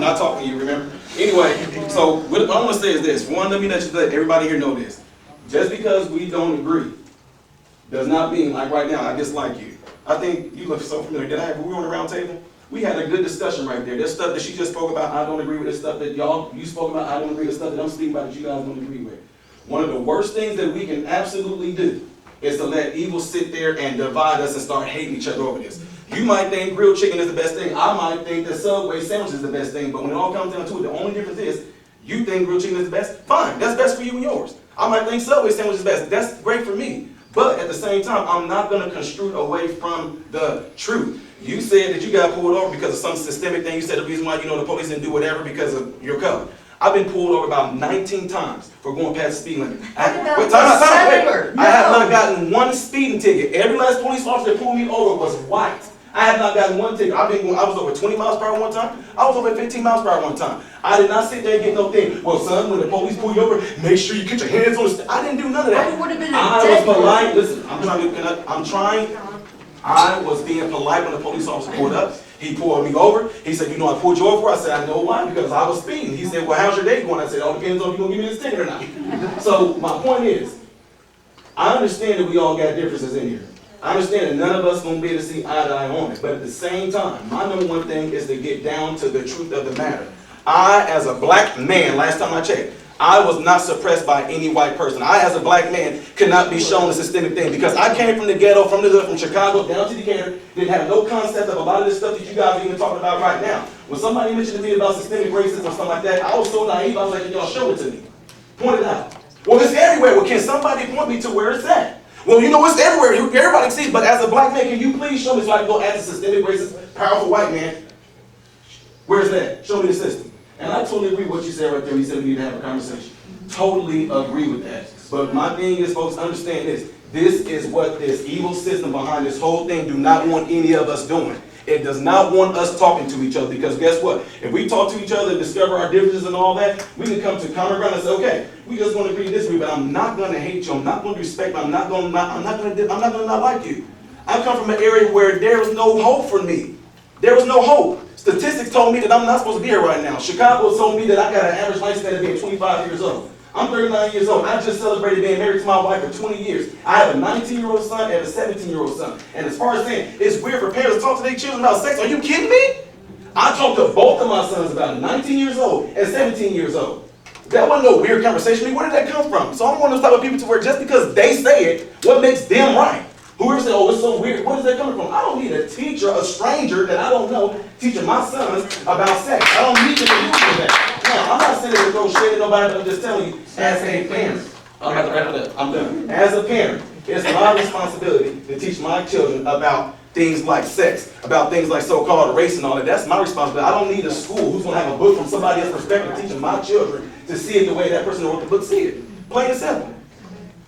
not talking to you, remember? Anyway, so what I want to say is this. One, let everybody here know this. Just because we don't agree does not mean, like right now, I dislike you. I think you look so familiar. We were on the round table? We had a good discussion right there. There's stuff that she just spoke about, I don't agree with. There's stuff that you spoke about, I don't agree with. Stuff that I'm speaking about that you guys don't agree with. One of the worst things that we can absolutely do is to let evil sit there and divide us and start hating each other over this. You might think grilled chicken is the best thing. I might think that Subway sandwich is the best thing. But when it all comes down to it, the only difference is you think grilled chicken is the best. Fine, that's best for you and yours. I might think Subway sandwich is best. That's great for me. But at the same time, I'm not going to construe it away from the truth. You said that you got pulled over because of some systemic thing. You said the reason why the police didn't do whatever because of your color. I've been pulled over about 19 times for going past the speed limit. I have not gotten one speeding ticket. Every last police officer that pulled me over was white. I have not gotten one ticket. I was over 20 miles per hour one time. I was over 15 miles per hour one time. I did not sit there and get no thing. Well, son, when the police pull you over, make sure you get your hands on the I didn't do none of that. I was polite. Listen, I was being polite when the police officer pulled up. He pulled me over. He said, I pulled you over for? I said, I know why, because I was speeding. He said, well, how's your day going? I said, it all depends on if you're going to give me this ticket or not. So my point is, I understand that we all got differences in here. I understand that none of us going to be able to see eye to eye on it. But at the same time, my number one thing is to get down to the truth of the matter. I, as a black man, last time I checked, I was not suppressed by any white person. I, as a black man, could not be shown a systemic thing because I came from the ghetto, from Chicago down to Decatur, didn't have no concept of a lot of this stuff that you guys are even talking about right now. When somebody mentioned to me about systemic racism or something like that, I was so naive, I was like, y'all show it to me. Point it out. Well, it's everywhere. Well, can somebody point me to where it's at? Well, it's everywhere. Everybody sees, but as a black man, can you please show me so I can go ask a systemic racist, powerful white man? Where's that? Show me the system. And I totally agree with what you said right there. You said we need to have a conversation. Totally agree with that. But my thing is, folks, understand this. This is what this evil system behind this whole thing do not want any of us doing. It does not want us talking to each other because guess what? If we talk to each other and discover our differences and all that, we can come to common ground and say, okay, we just want to agree to disagree, but I'm not going to hate you. I'm not going to respect you. I'm not going to not like you. I come from an area where there was no hope for me. There was no hope. Statistics told me that I'm not supposed to be here right now. Chicago told me that I got an average lifespan of being 25 years old. I'm 39 years old. I just celebrated being married to my wife for 20 years. I have a 19-year-old son and a 17-year-old son. And as far as saying it's weird for parents to talk to their children about sex, are you kidding me? I talked to both of my sons about it, 19 years old and 17 years old. That wasn't no weird conversation. Where did that come from? So I'm one of those type of people to where just because they say it, what makes them right? Whoever said, oh, it's so weird, where is that coming from? I don't need a teacher, a stranger that I don't know, teaching my sons about sex. I don't need to do that. No, I'm not sitting there to throw shade at nobody, but I'm just telling you, as a parent, I'm about to wrap it up. I'm done. As a parent, it's my responsibility to teach my children about things like sex, about things like so-called race and all that. That's my responsibility. I don't need a school who's going to have a book from somebody else's perspective teaching my children to see it the way that person who wrote the book see it. Plain and simple.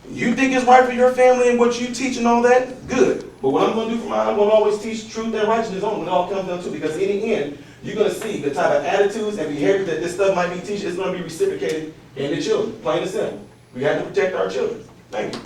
You think it's right for your family and what you teach and all that? Good. But what I'm going to do for mine, I'm going to always teach truth and righteousness on when it all comes down to it. Because in the end, you're going to see the type of attitudes and behavior that this stuff might be teaching is going to be reciprocated in the children. Plain and simple. We have to protect our children. Thank you.